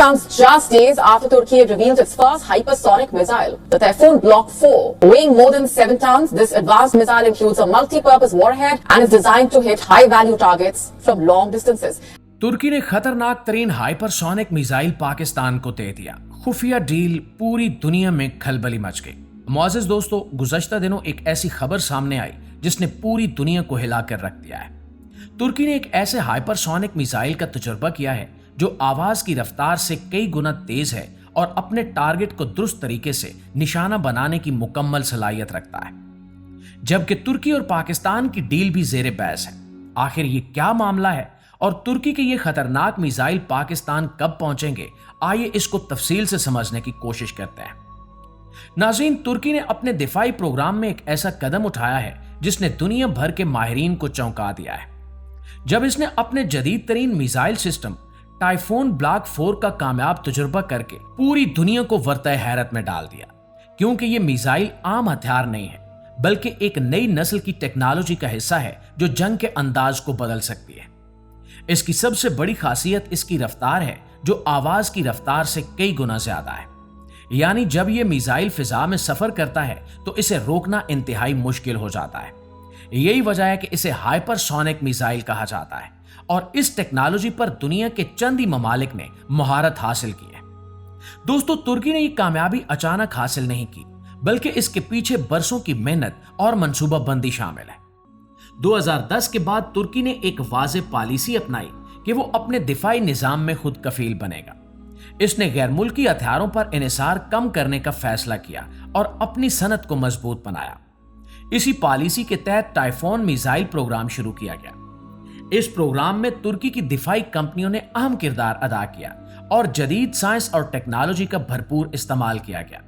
comes just days after Turkey revealed its first hypersonic missile, the Typhoon Block 4. Weighing more than 7 tons, this advanced missile includes a multi-purpose warhead and is designed to hit high-value targets from long distances. तुर्की ने खतरनाक तरीन hypersonic missile Pakistan को दे दिया। खुफिया deal, पूरी दुनिया में खलबली मच गई। मुअज़्ज़िज़ दोस्तों, गुज़श्ता दिनों एक ऐसी खबर सामने आई जिसने पूरी दुनिया को हिलाकर रख दिया है। तुर्की ने एक ऐसे हाइपरसोनिक मिसाइल का तजुर्बा किया है जो आवाज की रफ्तार से कई गुना तेज है और अपने टारगेट को दुरुस्त तरीके से निशाना बनाने की मुकम्मल सलाहियत रखता है। जबकि तुर्की और पाकिस्तान की डील भी जेर बहस है। आखिर ये क्या मामला है और तुर्की के ये खतरनाक मिसाइल पाकिस्तान कब पहुंचेंगे, आइए इसको तफसील से समझने की कोशिश करते हैं। नाज़रीन, तुर्की ने अपने दिफाई प्रोग्राम में एक ऐसा कदम उठाया है जिसने दुनिया भर के माहिरीन को चौंका दिया है। जब इसने अपने जदीद तरीन मिसाइल सिस्टम टाइफून ब्लॉक 4 का कामयाब तजुर्बा करके पूरी दुनिया को वर्तए हैरत में डाल दिया, क्योंकि ये मिसाइल आम हथियार नहीं है बल्कि एक नई नस्ल की टेक्नोलॉजी का हिस्सा है जो जंग के अंदाज को बदल सकती है। इसकी सबसे बड़ी खासियत इसकी रफ्तार है जो आवाज की रफ्तार से कई गुना ज्यादा है। यानी जब ये मिसाइल फिजा में सफर करता है तो इसे रोकना इंतहाई मुश्किल हो जाता है। यही वजह है कि इसे हाइपरसोनिक मिसाइल कहा जाता है और इस टेक्नोलॉजी पर दुनिया के चंद ही ममालिक ने महारत हासिल की है। दोस्तों, तुर्की ने यह कामयाबी अचानक हासिल नहीं की, बल्कि इसके पीछे बरसों की मेहनत और मंसूबाबंदी शामिल है। 2010 के बाद तुर्की ने एक वाज़ेह पॉलिसी अपनाई कि वो अपने दिफाई निजाम में खुद कफील बनेगा। इसने गैर मुल्की हथियारों पर इन्हिसार कम करने का फैसला किया और अपनी सनत को मजबूत बनाया। इसी पॉलिसी के तहत टाइफून मिसाइल प्रोग्राम शुरू किया गया। इस प्रोग्राम में तुर्की की दिफाई कंपनियों ने अहम किरदार अदा किया और जदीद साइंस और टेक्नोलॉजी का भरपूर इस्तेमाल किया गया।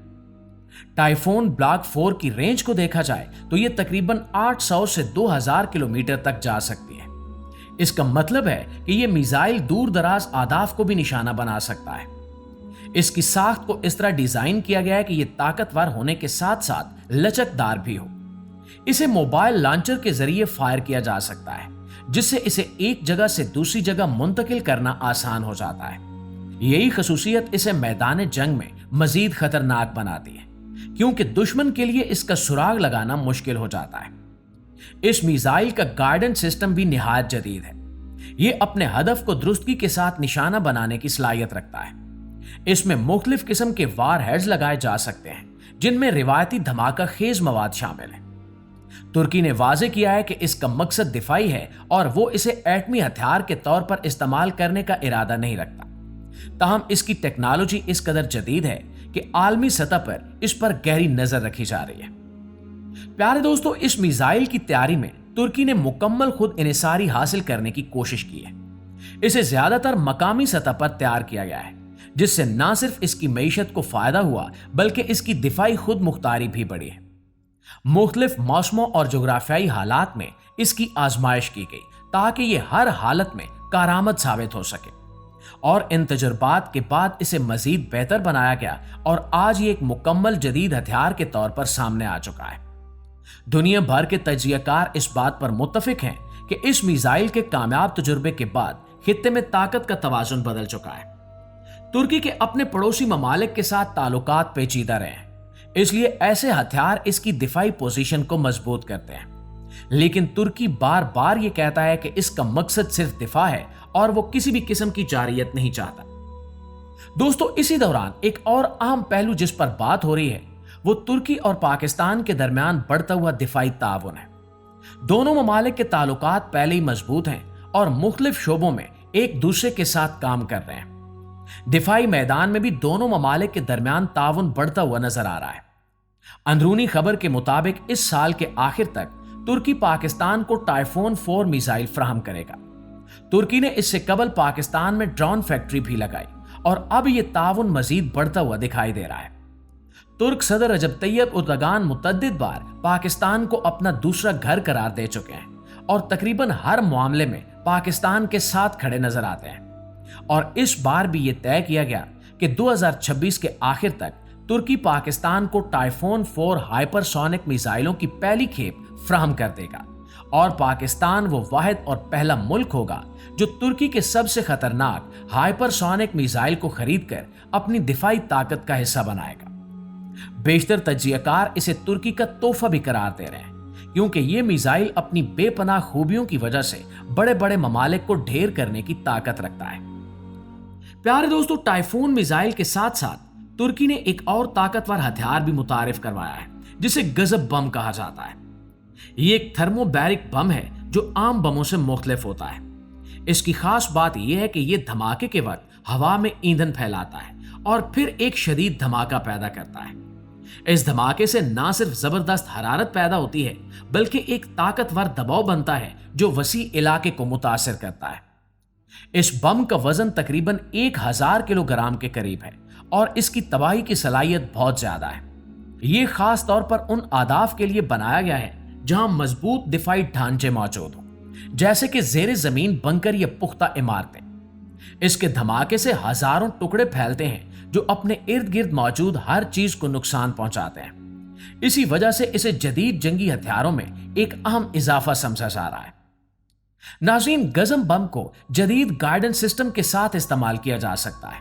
टाइफून ब्लॉक 4 की रेंज को देखा जाए तो यह तकरीबन 800 से 2000 किलोमीटर तक जा सकती है। इसका मतलब है कि यह मिसाइल दूर दराज आदाफ को भी निशाना बना सकता है। इसकी साख्त को इस तरह डिजाइन किया गया है कि यह ताकतवर होने के साथ साथ लचकदार भी हो। इसे मोबाइल लॉन्चर के जरिए फायर किया जा सकता है, जिससे इसे एक जगह से दूसरी जगह मुंतकिल करना आसान हो जाता है। यही खसूसियत इसे मैदान जंग में मजीद खतरनाक बनाती है, क्योंकि दुश्मन के लिए इसका सुराग लगाना मुश्किल हो जाता है। इस मिसाइल का गाइडेंस सिस्टम भी निहायत जदीद है। यह अपने हदफ को दुरुस्तगी के साथ निशाना बनाने की सलाहियत रखता है। इसमें मुख्तलिफ किस्म के वार हेड्स लगाए जा सकते हैं, जिनमें रिवायती धमाका खेज मवाद शामिल है। तुर्की ने वाज़ेह किया है कि इसका मकसद दिफाई है और वो इसे एटमी हथियार के तौर पर इस्तेमाल करने का इरादा नहीं रखता। ताहम इसकी टेक्नोलॉजी इस कदर जदीद है कि आलमी सतह पर इस पर गहरी नजर रखी जा रही है। प्यारे दोस्तों, इस मिसाइल की तैयारी में तुर्की ने मुकम्मल खुद इन्हिसारी हासिल करने की कोशिश की है। इसे ज्यादातर मकामी सतह पर तैयार किया गया है, जिससे न सिर्फ इसकी मईशत को फायदा हुआ बल्कि इसकी दिफाई खुद मुख्तारी भी बढ़ी है। मुख्तलिफ मौसमों और जोग्राफियाई हालात में इसकी आजमाइश की गई ताकि यह हर हालत में कारआमद साबित हो सके, और इन तजुर्बात के बाद इसे मजीद बेहतर बनाया गया और आज ये एक मुकम्मल जदीद हथियार के तौर पर सामने आ चुका है। दुनिया भर के तजियाकार इस बात पर मुत्तफिक हैं कि इस मिसाइल के कामयाब तजुर्बे के बाद खित्ते में ताकत का तवाजुन बदल चुका है। तुर्की के अपने पड़ोसी ममालिक के साथ ताल्लुकात पेचीदा रहे हैं, इसलिए ऐसे हथियार इसकी दिफाई पोजीशन को मजबूत करते हैं। लेकिन तुर्की बार बार यह कहता है कि इसका मकसद सिर्फ दिफा है और वो किसी भी किस्म की जारियत नहीं चाहता। दोस्तों, इसी दौरान एक और अहम पहलू जिस पर बात हो रही है वो तुर्की और पाकिस्तान के दरमियान बढ़ता हुआ दिफाई ताउन है। दोनों ममालिक के ताल्लुकात पहले ही मजबूत हैं और मुख्तलिफ शोबों में एक दूसरे के साथ काम कर रहे हैं। दिफाई मैदान में भी दोनों ममालिक के दरमियान ताउन बढ़ता हुआ नजर आ रहा है। अंदरूनी खबर के मुताबिक इस साल के आखिर तक तुर्की पाकिस्तान को टाइफून 4 मिसाइल फराहम करेगा। तुर्की ने इससे कबल पाकिस्तान में ड्रोन फैक्ट्री भी लगाई और अब यह ताउन मजीद बढ़ता हुआ दिखाई दे रहा है। तुर्क सदर रजब तैयब उर्दगान मुतअद्दिद बार पाकिस्तान को अपना दूसरा घर करार दे चुके हैं और तकरीबन हर मामले में पाकिस्तान के साथ खड़े नजर आते हैं। और इस बार भी यह तय किया गया कि 2026 के आखिर तक तुर्की पाकिस्तान को टाइफून 4 हाइपरसोनिक मिसाइलों की पहली खेप फ्राहम कर देगा और पाकिस्तान वो वाहिद और पहला मुल्क होगा जो तुर्की के सबसे खतरनाक हाइपरसोनिक मिसाइल को खरीदकर अपनी दिफाई ताकत का हिस्सा बनाएगा। बेशतर तज्जियाकार इसे तुर्की का तोहफा भी करार दे रहे हैं, क्योंकि ये मिसाइल अपनी बेपनाह खूबियों की वजह से बड़े बड़े ममालिक को ढेर करने की ताकत रखता है। प्यारे दोस्तों, टाइफून मिसाइल के साथ साथ तुर्की ने एक और ताकतवर हथियार भी मुतारिफ करवाया है, जिसे गजब बम कहा जाता है। ये एक थर्मोबैरिक बम है जो आम बमों से मुख्तलिफ होता है। इसकी खास बात यह है कि यह धमाके के वक्त हवा में ईंधन फैलाता है और फिर एक शदीद धमाका पैदा करता है। इस धमाके से ना सिर्फ जबरदस्त हरारत पैदा होती है, बल्कि एक ताकतवर दबाव बनता है जो वसी इलाके को मुतासिर करता है। इस बम का वजन तकरीबन 1000 किलोग्राम के करीब है और इसकी तबाही की सलाहियत बहुत ज्यादा है। यह खास तौर पर उन आदाफ के लिए बनाया गया है जहां मजबूत दिफाई ढांचे मौजूद हों, जैसे कि जेर जमीन बंकर या पुख्ता इमारतें। इसके धमाके से हजारों टुकड़े फैलते हैं जो अपने इर्द गिर्द मौजूद हर चीज को नुकसान पहुंचाते हैं। इसी वजह से इसे जदीद जंगी हथियारों में एक अहम इजाफा समझा जा रहा है। नाज़रीन, गजम बम को जदीद गाइडेंस सिस्टम के साथ इस्तेमाल किया जा सकता है,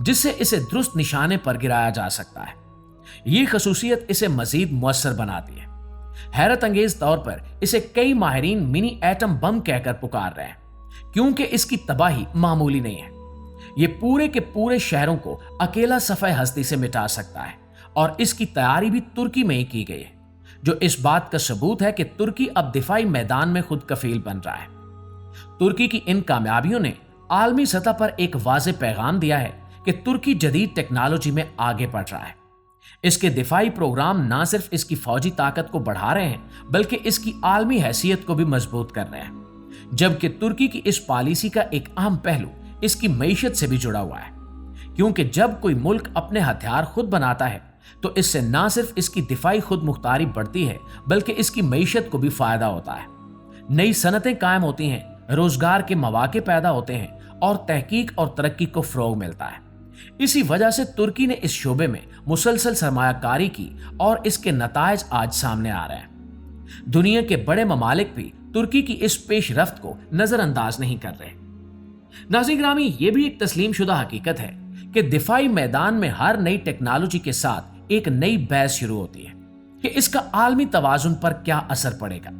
जिससे इसे दुरुस्त निशाने पर गिराया जा सकता है। यह खसूसियत इसे मजीद मुअस्सर बनाती है। हैरत अंगेज तौर पर इसे कई माहिरीन मिनी एटम बम कहकर पुकार रहे हैं, क्योंकि इसकी तबाही मामूली नहीं है। ये पूरे के पूरे शहरों को अकेला सफ़े हस्ती से मिटा सकता है और इसकी तैयारी भी तुर्की में ही की गई है, जो इस बात का सबूत है कि तुर्की अब दिफाई मैदान में खुद कफील बन रहा है। तुर्की की इन कामयाबियों ने आलमी सतह पर एक वाज़ेह पैगाम दिया है कि तुर्की जदीद टेक्नोलॉजी में आगे बढ़ रहा है। इसके दिफाई प्रोग्राम ना सिर्फ इसकी फौजी ताकत को बढ़ा रहे हैं, बल्कि इसकी आलमी हैसियत को भी मजबूत कर रहे हैं। जबकि तुर्की की इस पॉलिसी का एक अहम पहलू इसकी मईशत से भी जुड़ा हुआ है, क्योंकि जब कोई मुल्क अपने हथियार खुद बनाता है तो इससे ना सिर्फ इसकी दिफाई खुद मुख्तारी बढ़ती है, बल्कि इसकी मईशत को भी फायदा होता है। नई सनतें कायम होती हैं, रोजगार के मौके पैदा होते हैं और तहकीक और तरक्की को फ़रोग मिलता है। इसी वजह से तुर्की ने इस शोबे में मुसलसल सरमायाकारी की और इसके नतायज आज सामने आ रहे हैं। दुनिया के बड़े ममालिक भी तुर्की की इस पेशरफ्त को नजरअंदाज नहीं कर रहे। नाज़रीन ग्रामी, ये भी एक तस्लीम शुदा हकीकत है कि दिफाई मैदान में हर नई टेक्नोलॉजी के साथ एक नई बहस शुरू होती है कि इसका आलमी तवाजुन पर क्या असर पड़ेगा।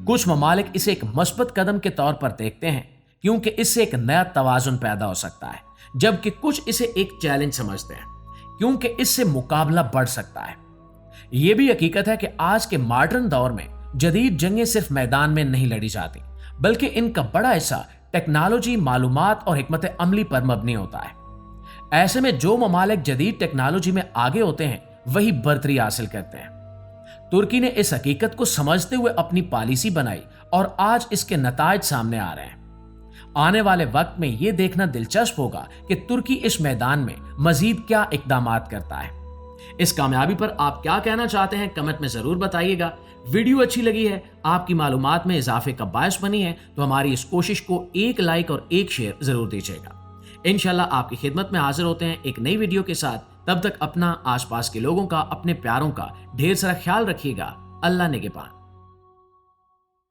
कुछ ममालिक इसे एक मस्बत कदम के तौर पर देखते हैं, क्योंकि इससे एक नया तवाजुन पैदा हो सकता है, जबकि कुछ इसे एक चैलेंज समझते हैं, क्योंकि इससे मुकाबला बढ़ सकता है। यह भी हकीकत है कि आज के मॉडर्न दौर में जदीद जंगें सिर्फ मैदान में नहीं लड़ी जाती, बल्कि इनका बड़ा हिस्सा टेक्नोलॉजी, मालूमात और हिकमत अमली पर मबनी होता है। ऐसे में जो ममालिक जदीद टेक्नोलॉजी में आगे होते हैं, वही बर्तरी हासिल करते हैं। तुर्की ने इस हकीकत को समझते हुए अपनी पॉलिसी बनाई और आज इसके नतायज सामने आ रहे हैं। आने वाले वक्त में यह देखना दिलचस्प होगा कि तुर्की इस मैदान में मजीद क्या इकदामात करता है। इस कामयाबी पर आप क्या कहना चाहते हैं, कमेंट में जरूर बताइएगा। वीडियो अच्छी लगी है, आपकी मालूमात में इजाफे का बायस बनी है, तो हमारी इस कोशिश को एक लाइक और एक शेयर जरूर दीजिएगा। इंशाल्लाह आपकी खिदमत में हाजिर होते हैं एक नई वीडियो के साथ। तब तक अपना, आसपास के लोगों का, अपने प्यारों का ढेर सारा ख्याल रखिएगा। अल्लाह निगहबान।